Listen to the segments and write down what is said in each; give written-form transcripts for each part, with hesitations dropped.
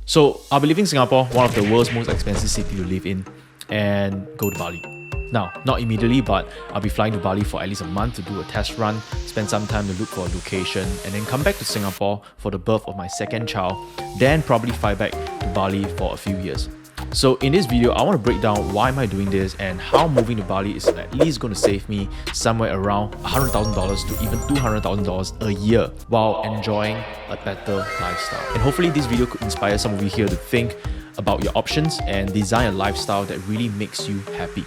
So I'll be leaving Singapore, one of the world's most expensive city to live in, and go to Bali. Now, not immediately, but I'll be flying to Bali for at least a month to do a test run, spend some time to look for a location, and then come back to Singapore for the birth of my second child, then probably fly back to Bali for a few years. So in this video, I want to break down why am I doing this and how moving to Bali is at least going to save me somewhere around $100,000 to even $200,000 a year while enjoying a better lifestyle. And hopefully this video could inspire some of you here to think about your options and design a lifestyle that really makes you happy.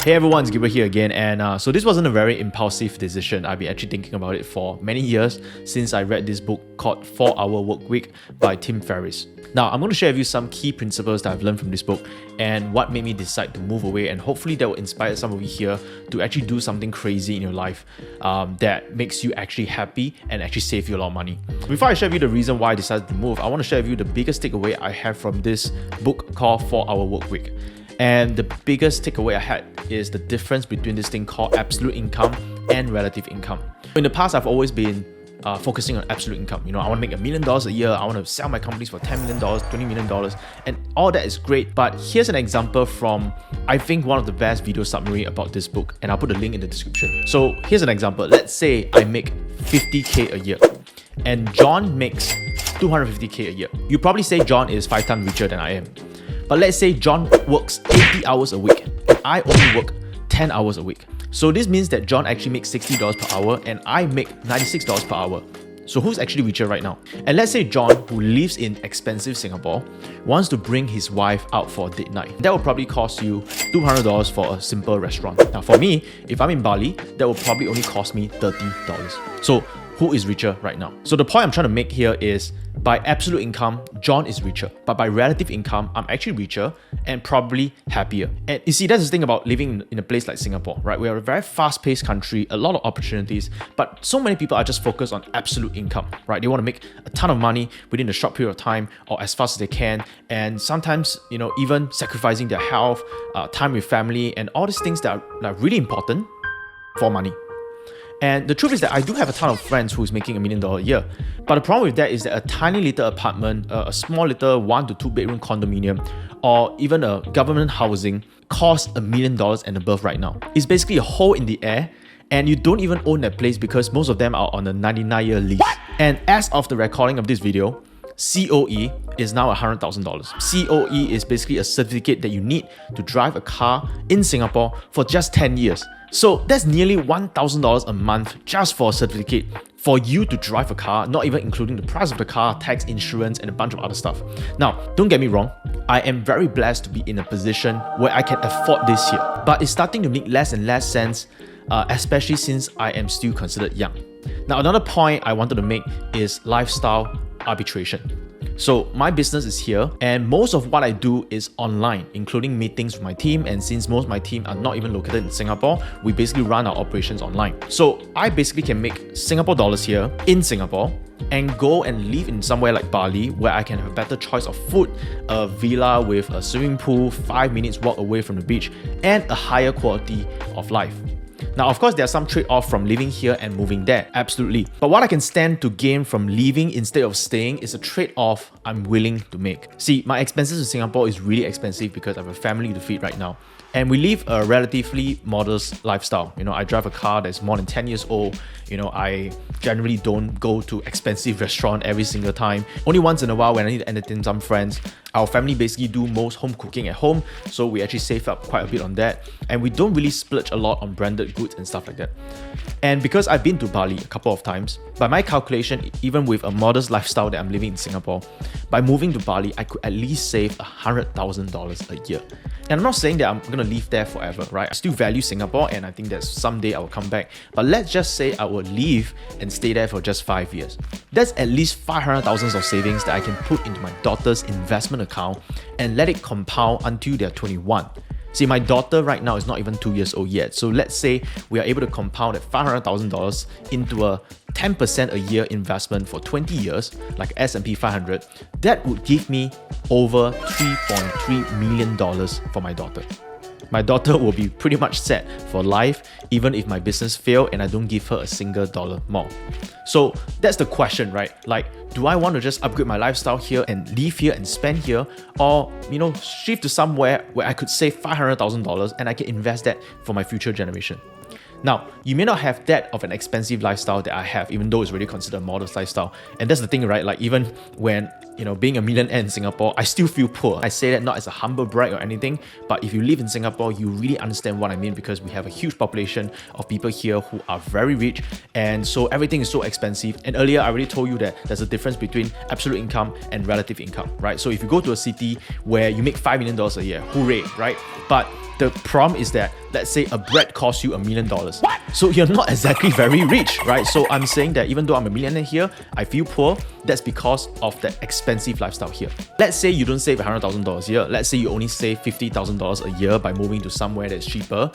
Hey everyone, it's Gabriel here again, and so this wasn't a very impulsive decision. I've been actually thinking about it for many years since I read this book called 4-Hour Workweek by Tim Ferriss. Now, I'm going to share with you some key principles that I've learned from this book and what made me decide to move away, and hopefully that will inspire some of you here to actually do something crazy in your life that makes you actually happy and actually save you a lot of money. Before I share with you the reason why I decided to move, I want to share with you the biggest takeaway I have from this book called 4-Hour Workweek. And the biggest takeaway I had is the difference between this thing called absolute income and relative income. In the past, I've always been focusing on absolute income. You know, I want to make $1 million a year. I want to sell my companies for $10 million, $20 million, and all that is great. But here's an example from, I think, one of the best video summary about this book, and I'll put a link in the description. So here's an example. Let's say I make $50K a year, and John makes $250K a year. You probably say John is 5 times richer than I am. But let's say John works 80 hours a week and I only work 10 hours a week. So this means that John actually makes $60 per hour and I make $96 per hour. So who's actually richer right now? And let's say John, who lives in expensive Singapore, wants to bring his wife out for a date night. That will probably cost you $200 for a simple restaurant. Now for me, if I'm in Bali, that will probably only cost me $30. So who is richer right now? So the point I'm trying to make here is, by absolute income, John is richer. But by relative income, I'm actually richer and probably happier. And you see, that's the thing about living in a place like Singapore, right? We are a very fast-paced country, a lot of opportunities, but so many people are just focused on absolute income, right? They want to make a ton of money within a short period of time or as fast as they can. And sometimes, you know, even sacrificing their health, time with family, and all these things that are really important for money. And the truth is that I do have a ton of friends who's making $1 million a year. But the problem with that is that a tiny little apartment, a small little 1 to 2 bedroom condominium, or even a government housing costs $1 million and above right now. It's basically a hole in the air, and you don't even own that place because most of them are on a 99-year lease. And as of the recording of this video, COE is now $100,000. COE is basically a certificate that you need to drive a car in Singapore for just 10 years. So that's nearly $1,000 a month just for a certificate for you to drive a car, not even including the price of the car, tax, insurance, and a bunch of other stuff. Now, don't get me wrong, I am very blessed to be in a position where I can afford this here, but it's starting to make less and less sense, especially since I am still considered young. Now, another point I wanted to make is lifestyle arbitration. So my business is here, and most of what I do is online, including meetings with my team. And since most of my team are not even located in Singapore, we basically run our operations online. So I basically can make Singapore dollars here in Singapore and go and live in somewhere like Bali where I can have a better choice of food, a villa with a swimming pool, 5 minutes walk away from the beach, and a higher quality of life. Now, of course, there are some trade-off from living here and moving there, absolutely. But what I can stand to gain from leaving instead of staying is a trade-off I'm willing to make. See, my expenses in Singapore is really expensive because I have a family to feed right now. And we live a relatively modest lifestyle. You know, I drive a car that's more than 10 years old. You know, I generally don't go to expensive restaurant every single time. Only once in a while when I need to entertain some friends. Our family basically do most home cooking at home, so we actually save up quite a bit on that. And we don't really splurge a lot on branded goods and stuff like that. And because I've been to Bali a couple of times, by my calculation, even with a modest lifestyle that I'm living in Singapore, by moving to Bali, I could at least save $100,000 a year. And I'm not saying that I'm going to live there forever, right? I still value Singapore, and I think that someday I will come back. But let's just say I will leave and stay there for just 5 years. That's at least $500,000 of savings that I can put into my daughter's investment account and let it compound until they're 21. See, my daughter right now is not even 2 years old yet. So let's say we are able to compound that $500,000 into a 10% a year investment for 20 years, like S&P 500. That would give me over $3.3 million for my daughter. My daughter will be pretty much set for life, even if my business fail and I don't give her a single dollar more. So that's the question, right? Like, do I want to just upgrade my lifestyle here and live here and spend here, or shift to somewhere where I could save $500,000 and I can invest that for my future generation? Now, you may not have that of an expensive lifestyle that I have, even though it's really considered a modest lifestyle. And that's the thing, right? Like, even when, being a millionaire in Singapore, I still feel poor. I say that not as a humble brag or anything, but if you live in Singapore, you really understand what I mean, because we have a huge population of people here who are very rich, and so everything is so expensive. And earlier, I already told you that there's a difference between absolute income and relative income, right? So if you go to a city where you make $5 million a year, hooray, right? But the problem is that, let's say a bread costs you $1 million. What? So you're not exactly very rich, right? So I'm saying that even though I'm a millionaire here, I feel poor. That's because of that expensive lifestyle here. Let's say you don't save $100,000 a year. Let's say you only save $50,000 a year by moving to somewhere that's cheaper.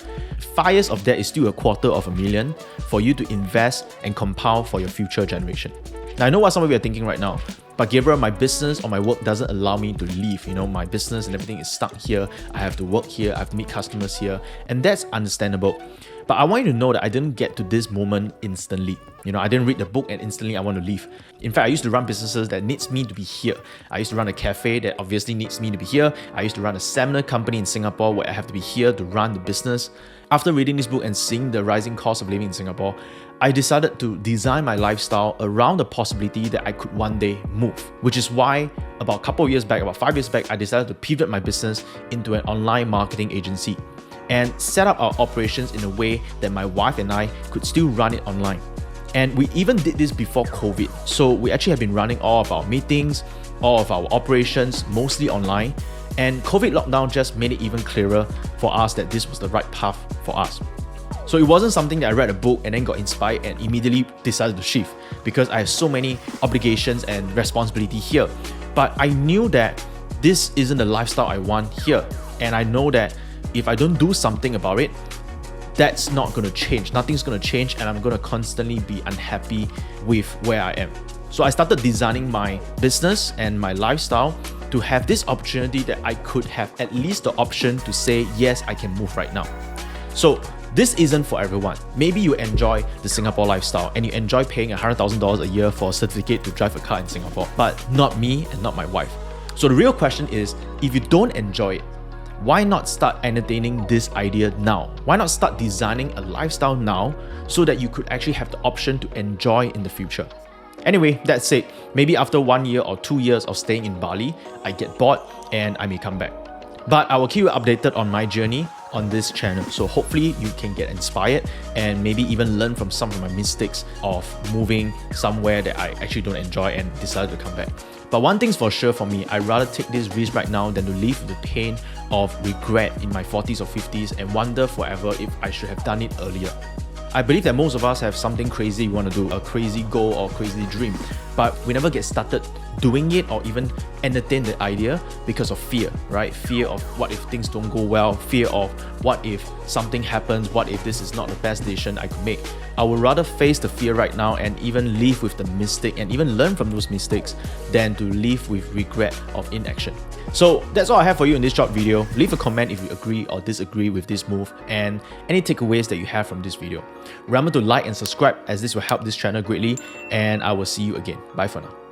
5 years of that is still $250,000 for you to invest and compound for your future generation. Now, I know what some of you are thinking right now, but Gabriel, my business or my work doesn't allow me to leave. My business and everything is stuck here. I have to work here. I have to meet customers here. And that's understandable. But I want you to know that I didn't get to this moment instantly. I didn't read the book and instantly I want to leave. In fact, I used to run businesses that needs me to be here. I used to run a cafe that obviously needs me to be here. I used to run a seminar company in Singapore where I have to be here to run the business. After reading this book and seeing the rising cost of living in Singapore, I decided to design my lifestyle around the possibility that I could one day move, which is why about 5 years back, I decided to pivot my business into an online marketing agency and set up our operations in a way that my wife and I could still run it online. And we even did this before COVID. So we actually have been running all of our meetings, all of our operations, mostly online. And COVID lockdown just made it even clearer for us that this was the right path for us. So it wasn't something that I read a book and then got inspired and immediately decided to shift, because I have so many obligations and responsibility here. But I knew that this isn't the lifestyle I want here. And I know that if I don't do something about it, that's not going to change. Nothing's going to change, and I'm going to constantly be unhappy with where I am. So I started designing my business and my lifestyle to have this opportunity that I could have at least the option to say, yes, I can move right now. So this isn't for everyone. Maybe you enjoy the Singapore lifestyle and you enjoy paying $100,000 a year for a certificate to drive a car in Singapore, but not me and not my wife. So the real question is, if you don't enjoy it, why not start entertaining this idea now? Why not start designing a lifestyle now so that you could actually have the option to enjoy in the future? Anyway, that's it. Maybe after 1 year or 2 years of staying in Bali, I get bored and I may come back. But I will keep you updated on my journey on this channel. So hopefully you can get inspired and maybe even learn from some of my mistakes of moving somewhere that I actually don't enjoy and decided to come back. But one thing's for sure for me, I'd rather take this risk right now than to live with the pain of regret in my 40s or 50s and wonder forever if I should have done it earlier. I believe that most of us have something crazy we want to do, a crazy goal or crazy dream, but we never get started doing it or even entertain the idea because of fear, right? Fear of what if things don't go well, fear of what if something happens, what if this is not the best decision I could make. I would rather face the fear right now and even live with the mistake and even learn from those mistakes than to live with regret of inaction. So that's all I have for you in this short video. Leave a comment if you agree or disagree with this move and any takeaways that you have from this video. Remember to like and subscribe, as this will help this channel greatly, and I will see you again. Bye for now.